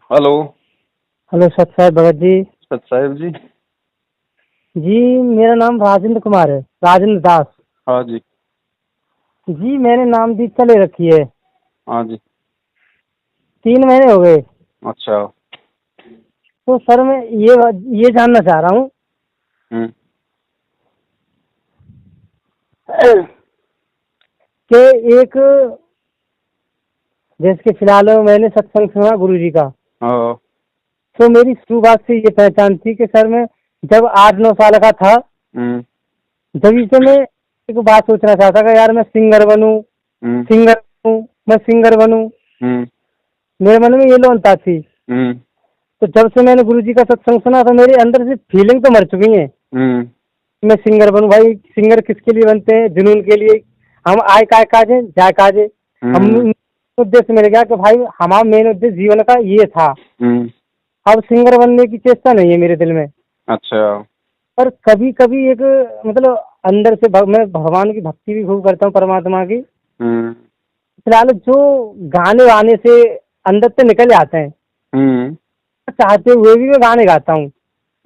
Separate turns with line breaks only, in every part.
Hello.
Hello सत साहब भगत जी।
सत साहिब जी।
जी मेरा नाम राजेंद्र कुमार है, राजेंद्र दास।
हाँ जी।
जी मैंने नाम दीक्षा ले रखी है।
हाँ जी।
3 महीने हो गए।
अच्छा।
तो सर मैं ये जानना चाह रहा हूँ
हम्म।
कि एक, जैसे कि फिलहाल मैंने सत्संग सुना गुरु जी का।
हाँ।
तो मेरी शुरुआत से ये पहचान थी कि सर मैं जब 8-9 साल का था,
हम्म।
जब से मैं एक बात सोचना चाहता था, यार मैं सिंगर बनूं,
हम्म।
सिंगर बनूं, मैं सिंगर बनूं।
हम्म।
मेरे मन में ये लोनता थी।
हम्म।
तो जब से मैंने गुरु जी का सत्संग सुना तो मेरे अंदर से फीलिंग तो मर चुकी है।
हम्म।
मैं सिंगर बनूं। भाई सिंगर किसके लिए बनते हैं? जुनून के लिए। हम आय काय काजे जाय काजे। हम
हम्म।
उद्देश्य मिल गया कि भाई हमारा मेन उद्देश्य जीवन का ये था।
हम्म।
अब सिंगर बनने की चेष्टा नहीं है मेरे दिल में।
अच्छा।
पर कभी कभी एक, मतलब अंदर से मैं भगवान की भक्ति भी खूब करता हूँ, परमात्मा की।
हम्म।
फिलहाल जो गाने वाने से अंदर से निकल जाते हैं,
हम्म।
चाहते हुए भी मैं गाने गाता हूँ।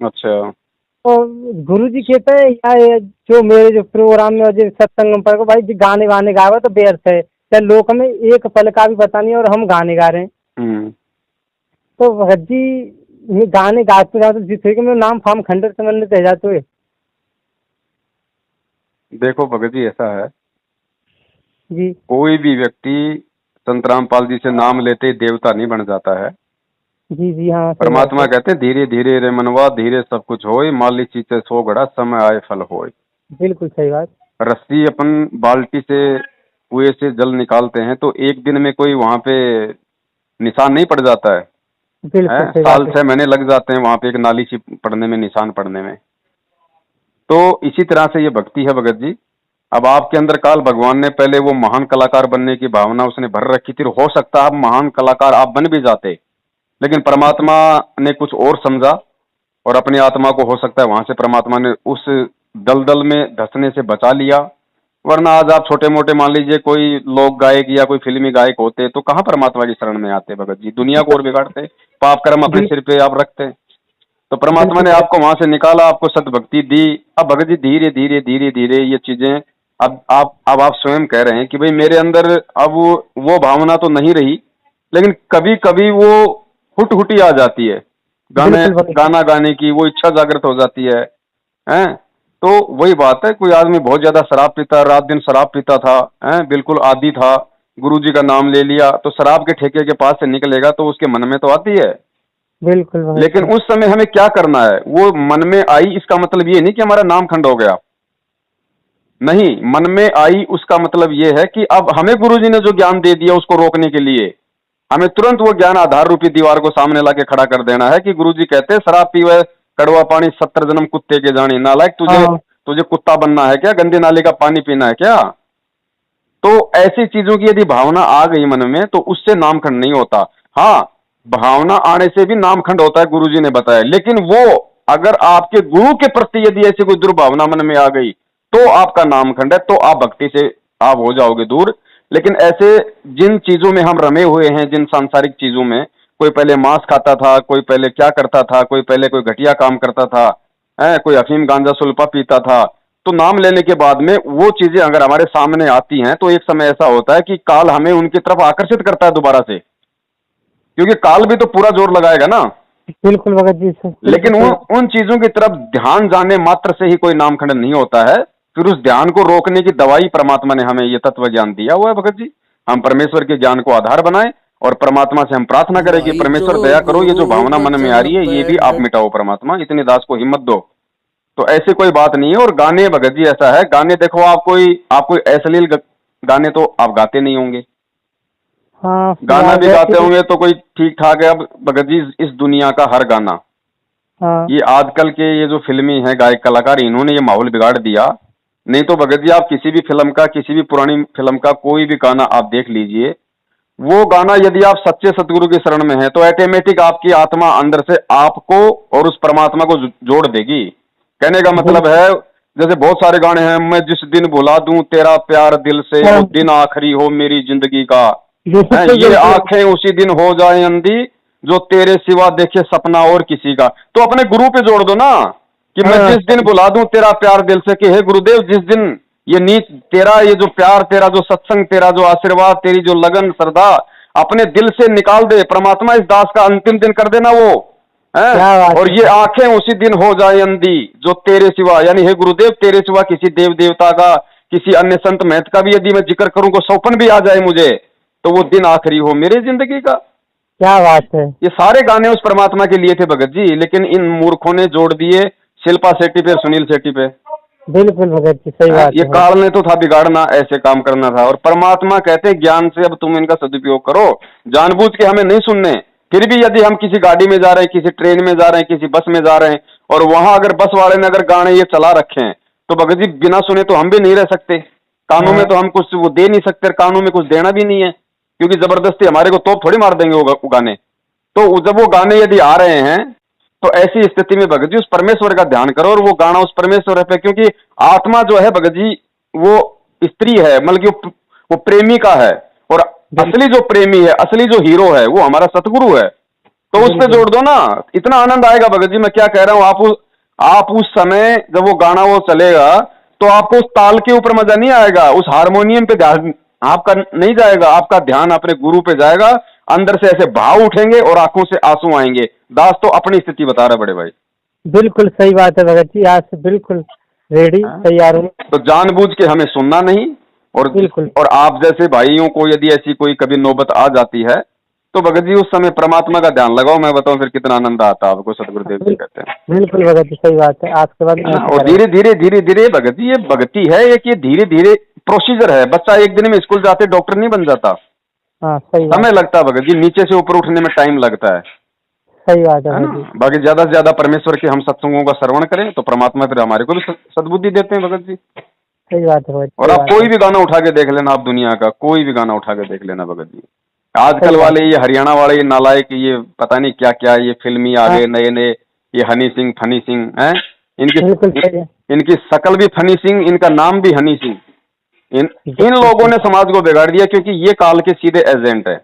अच्छा।
तो गुरु जी कहते हैं या ये जो मेरे जो प्रोग्राम में जो सत्संग पर को भाई जी गाने वाने गावे तो व्यर्थ है, क्या लोक में एक पल का भी पता नहीं और हम गाने गा रहे हैं।
हम्म।
तो भगत जी ये गाने गाते गाते जिससे कि मेरा नाम फाम खंडर संबंधित रह जाते हुए।
देखो भगत जी, ऐसा है,
जी
कोई भी व्यक्ति संत रामपाल जी से नाम लेते ही देवता नहीं बन जाता है।
जी जी हाँ सही बात
परमात्मा
है।
कहते हैं धीरे धीरे रे मनवा, धीरे सब कुछ होए, माली चीते सो घड़ा, समय आए फल होए।
बिल्कुल सही बात।
रस्सी अपन बाल्टी से कुएं से जल निकालते हैं तो एक दिन में कोई वहां पे निशान नहीं पड़ जाता है।
बिल्कुल
हैं,
सही
साल
बात है।
6 महीने लग जाते हैं वहां पे एक नाली सी पड़ने में, निशान पड़ने में। तो इसी तरह से ये भक्ति है भगत जी। अब आपके अंदर काल भगवान ने पहले वो महान कलाकार बनने की भावना उसने भर रखी थी, हो सकता है आप महान कलाकार आप बन भी जाते, लेकिन परमात्मा ने कुछ और समझा और अपनी आत्मा को हो सकता है वहां से परमात्मा ने उस दलदल में धंसने से बचा लिया। वरना आज आप छोटे मोटे मान लीजिए कोई लोक गायक या कोई फिल्मी गायक होते तो कहाँ परमात्मा की शरण में आते भगत जी, दुनिया को और बिगाड़ते, पाप कर्म अपने
बिल,
सिर पे आप रखते। तो परमात्मा
बिल्कुल
ने
भगत
आपको वहां से निकाला, आपको सद्भक्ति दी। अब भगत जी धीरे धीरे धीरे धीरे ये चीजें, अब आप स्वयं कह रहे हैं कि भाई मेरे अंदर अब वो भावना तो नहीं रही, लेकिन कभी कभी वो हुट हुटी आ जाती है, गाने
बिल्कुल भगत जी।
गाना गाने की वो इच्छा जागृत हो जाती है। हैं? तो वही बात है, कोई आदमी बहुत ज्यादा शराब पीता, रात दिन शराब पीता था, हैं, बिल्कुल आदी था, गुरुजी का नाम ले लिया तो शराब के ठेके के पास से निकलेगा तो उसके मन में तो आती है।
बिल्कुल भगत
लेकिन
जी।
उस समय हमें क्या करना है, वो मन में आई इसका मतलब ये नहीं कि हमारा नाम खंड हो गया। नहीं, मन में आई उसका मतलब ये है कि अब हमें गुरुजी ने जो ज्ञान दे दिया उसको रोकने के लिए हमें तुरंत वो ज्ञान आधार रूपी दीवार को सामने लाके खड़ा कर देना है कि गुरुजी कहते हैं शराब पीवे कड़वा पानी 70 जन्म कुत्ते के जाने, नालायक तुझे
हाँ
तुझे कुत्ता बनना है क्या, गंदे नाले का पानी पीना है क्या? तो ऐसी चीजों की यदि भावना आ गई मन में तो उससे नामखंड नहीं होता। हाँ, भावना आने से भी नामखंड होता है, गुरुजी ने बताया, लेकिन वो अगर आपके गुरु के प्रति यदि ऐसी कोई दुर्भावना मन में आ गई तो आपका नामखंड है, तो आप भक्ति से आप हो जाओगे दूर। लेकिन ऐसे जिन चीजों में हम रमे हुए हैं, जिन सांसारिक चीजों में, कोई पहले मांस खाता था, कोई पहले क्या करता था, कोई पहले कोई घटिया काम करता था, कोई अफीम गांजा सुल्फा पीता था, तो नाम लेने के बाद में वो चीजें अगर हमारे सामने आती हैं तो एक समय ऐसा होता है कि काल हमें उनकी तरफ आकर्षित करता है दोबारा से, क्योंकि काल भी तो पूरा जोर लगाएगा ना।
बिल्कुल भगत जी से बिल्कुल
लेकिन
सही
उन
बात।
उन चीजों की तरफ ध्यान जाने मात्र से ही कोई नामखंड नहीं होता है। फिर उस ध्यान को रोकने की दवाई परमात्मा ने हमें ये तत्व ज्ञान दिया हुआ है भगत जी। हम परमेश्वर के ज्ञान को आधार बनाएं और परमात्मा से हम प्रार्थना करें कि
भाई
परमेश्वर दया करो, ये जो
जोग
भावना मन में आ
बचन
रही है ये भी आप
पैंड।
मिटाओ परमात्मा, इतनी दास को हिम्मत दो। तो ऐसी कोई बात नहीं है। और गाने भगत जी ऐसा है, गाने देखो, आप कोई अश्लील गाने तो आप गाते नहीं होंगे,
हाँ
गाना
फिलहाल
भी
वैसे
गाते
भी।
होंगे तो कोई ठीक ठाक है। अब भगत जी इस दुनिया का हर गाना,
हाँ
ये आजकल के ये जो फिल्मी है गायक कलाकार, इन्होंने ये माहौल बिगाड़ दिया। नहीं तो भगत जी आप किसी भी फिल्म का, किसी भी पुरानी फिल्म का कोई भी गाना आप देख लीजिए, वो गाना यदि आप सच्चे सतगुरु की शरण में है तो ऑटोमेटिक आपकी आत्मा अंदर से आपको और उस परमात्मा को जोड़ देगी। कहने का मतलब
बिल्कुल।
है, जैसे बहुत सारे गाने हैं, मैं जिस दिन भुला दूं तेरा प्यार दिल से,
हाँ
वो दिन आखिरी हो मेरी जिंदगी का, है
बिल्कुल
ये
बिल्कुल।
आंखें उसी दिन हो जाए अंधी, जो तेरे सिवा देखे सपना और किसी का। तो अपने गुरु पे जोड़ दो ना कि मैं
हाँ।
जिस दिन बुला दूं तेरा प्यार दिल से, कि हे गुरुदेव जिस दिन ये नीच तेरा, ये जो प्यार तेरा, जो सत्संग तेरा, जो आशीर्वाद तेरी, जो लगन श्रद्धा अपने दिल से निकाल दे परमात्मा, इस दास का अंतिम दिन कर देना वो है।
क्या बात
और
है।
ये आंखें उसी दिन हो जाए अंधी जो तेरे सिवा, यानी हे गुरुदेव तेरे सिवा किसी देव देवता का, किसी अन्य संत महत का भी यदि मैं जिक्र करूं को सौपन भी आ जाए मुझे, तो वो दिन आखिरी हो मेरी जिंदगी का।
क्या बात है।
ये सारे गाने उस परमात्मा के लिए थे भगत जी, लेकिन इन मूर्खों ने जोड़ दिए शिल्पा शेट्टी पे, सुनील शेट्टी पे।
बिल्कुल भगत जी सही बात
ये
है।
काल ने तो था बिगाड़ना, ऐसे काम करना था। और परमात्मा कहते हैं ज्ञान से अब तुम इनका सदुपयोग करो, जानबूझ के हमें नहीं सुनने। फिर भी यदि हम किसी गाड़ी में जा रहे हैं, किसी ट्रेन में जा रहे हैं, किसी बस में जा रहे हैं, और वहां अगर बस वाले ने अगर गाने ये चला रखे हैं, तो भगत जी बिना सुने तो हम भी नहीं रह सकते। कानों में तो हम कुछ वो दे नहीं सकते, कानों में कुछ देना भी नहीं है, क्योंकि जबरदस्ती हमारे को तोप थोड़ी मार देंगे वो गाने। तो जब वो गाने यदि आ रहे हैं, तो ऐसी स्थिति में भगत जी उस परमेश्वर का ध्यान करो, और वो गाना उस परमेश्वर पे, क्योंकि आत्मा जो है भगत जी वो स्त्री है, मतलब कि वो प्रेमी का है, और असली जो प्रेमी है, असली जो हीरो है वो हमारा सतगुरु है। तो उस पे जोड़ दो ना, इतना आनंद आएगा भगत जी। मैं क्या कह रहा हूँ, आप उस समय जब वो गाना वो चलेगा, तो आपको उस ताल के ऊपर मजा नहीं आएगा, उस हारमोनियम पे ध्यान आपका नहीं जाएगा, आपका ध्यान अपने गुरु पे जाएगा। अंदर से ऐसे भाव उठेंगे और आंखों से आंसू आएंगे। दास तो अपनी स्थिति बता रहा बड़े भाई।
बिल्कुल सही बात है भगत जी, आज से बिल्कुल रेडी तैयार हूँ।
तो जानबूझ के हमें सुनना नहीं।
बिल्कुल।
और आप जैसे भाइयों को यदि ऐसी कोई कभी नौबत आ जाती है, तो भगत जी उस समय परमात्मा का ध्यान लगाओ। मैं बताऊं फिर कितना आनंद आता है आपको, सतगुरुदेव जी कहते हैं।
बिल्कुल भगत जी सही बात है, आज के बाद मैं ऐसे
और धीरे धीरे धीरे धीरे भगत जी, ये भक्ति है एक, ये धीरे धीरे प्रोसीजर है। बच्चा एक दिन में स्कूल जाते डॉक्टर नहीं बन जाता,
हाँ सही बात
समय लगता है भगत जी, नीचे से ऊपर उठने में टाइम लगता है
सही बात है
ना।
भगत जी।
बाकी ज्यादा से ज्यादा परमेश्वर के हम सत्संगों का श्रवण करें, तो परमात्मा फिर हमारे को भी सद्बुद्धि देते हैं भगत जी।
सही बात है भगत जी।
और आप कोई भी गाना उठा के देख लेना, आप दुनिया का कोई भी गाना उठा के देख लेना भगत जी। आजकल वाले ये हरियाणा वाले ये नालायक, ये पता नहीं क्या क्या, ये फिल्मी आ गए नए नए, ये हनी सिंह फनी सिंह हैं, इनकी शकल भी फनी सिंह, इनका नाम भी हनी सिंह। इन लोगों ने समाज को बिगाड़ दिया, क्योंकि ये काल के सीधे एजेंट है।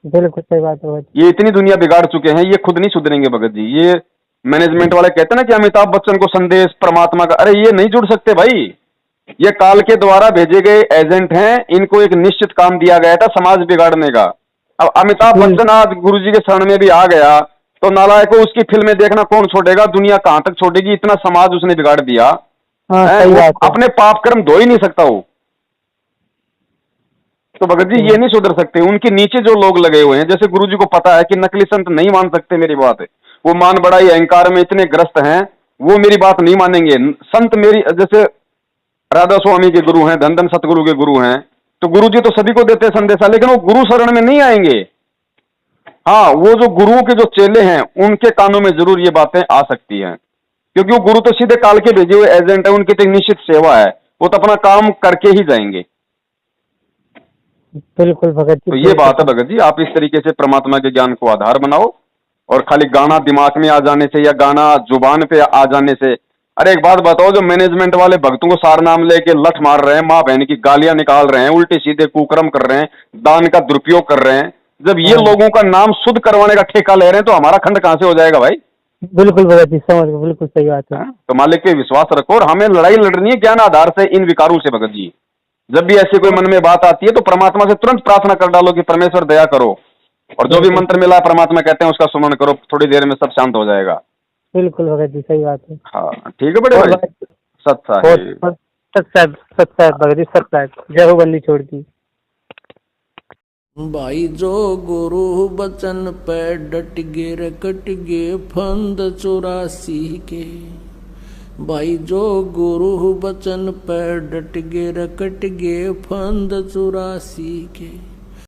बिल्कुल सही बात है।
ये इतनी दुनिया बिगाड़ चुके हैं, ये खुद नहीं सुधरेंगे भगत जी। ये मैनेजमेंट वाले कहते हैं ना कि अमिताभ बच्चन को संदेश परमात्मा का, अरे ये नहीं जुड़ सकते भाई। ये काल के द्वारा भेजे गए एजेंट हैं, इनको एक निश्चित काम दिया गया था समाज बिगाड़ने का। अब अमिताभ बच्चन आज गुरुजी के शरण में भी आ गया, तो नालायक को उसकी फिल्में देखना कौन छोड़ेगा, दुनिया कहां तक छोड़ेगी, इतना समाज उसने बिगाड़ दिया। अपने पाप कर्म धो ही नहीं सकता वो। तो भगत जी ये नहीं सुधर सकते, उनके नीचे जो लोग लगे हुए हैं, जैसे गुरुजी को पता है कि नकली संत नहीं मान सकते मेरी बात, वो मान बड़ाई अहंकार में इतने ग्रस्त हैं, वो मेरी बात नहीं मानेंगे। संत मेरी, जैसे राधा स्वामी के गुरु हैं, धन धन सतगुरु के गुरु हैं, तो गुरुजी तो सभी को देते हैं संदेशा, लेकिन वो गुरु शरण में नहीं आएंगे। हाँ, वो जो गुरुओं के जो चेले हैं उनके कानों में जरूर ये बातें आ सकती हैं, क्योंकि वो गुरु तो सीधे काल के भेजे हुए एजेंट है, उनकी तो एक निश्चित सेवा है, वो तो अपना काम करके ही जाएंगे।
बिल्कुल भगत जी।
तो ये बात है भगत जी, आप इस तरीके से परमात्मा के ज्ञान को आधार बनाओ, और खाली गाना दिमाग में आ जाने से या गाना जुबान पे आ जाने से। अरे एक बात बताओ, जो मैनेजमेंट वाले भक्तों को सार नाम लेके लठ मार रहे हैं, माँ बहन की गालियां निकाल रहे हैं, उल्टे सीधे कुकर्म कर रहे हैं, दान का दुरुपयोग कर रहे हैं, जब ये लोगों का नाम शुद्ध करवाने का ठेका ले रहे हैं, तो हमारा खंड कहां से हो जाएगा भाई।
बिल्कुल भगत जी, समझ गए, बिल्कुल सही बात है।
तो मालिक पे विश्वास रखो, और हमें लड़ाई लड़नी है ज्ञान आधार से इन विकारों से भगत जी। जब भी ऐसी कोई मन में बात आती है, तो परमात्मा से तुरंत प्रार्थना कर डालो कि परमेश्वर दया करो, और जो भी मंत्र मिला है परमात्मा कहते हैं उसका सुमन करो, थोड़ी देर में सब शांत हो जाएगा।
बिल्कुल भगत जी, सही बात है।
हाँ ठीक है बड़े भाई, सत्ता है
भगत जी, सत्ता है। जय हो बंदी छोड़ दी।
भाई जो गुरु बचन पे डट गे रे कट गे फंद 84 के। भाई जो गुरु बचन पे डट गे रे कट गे फंद 84 के।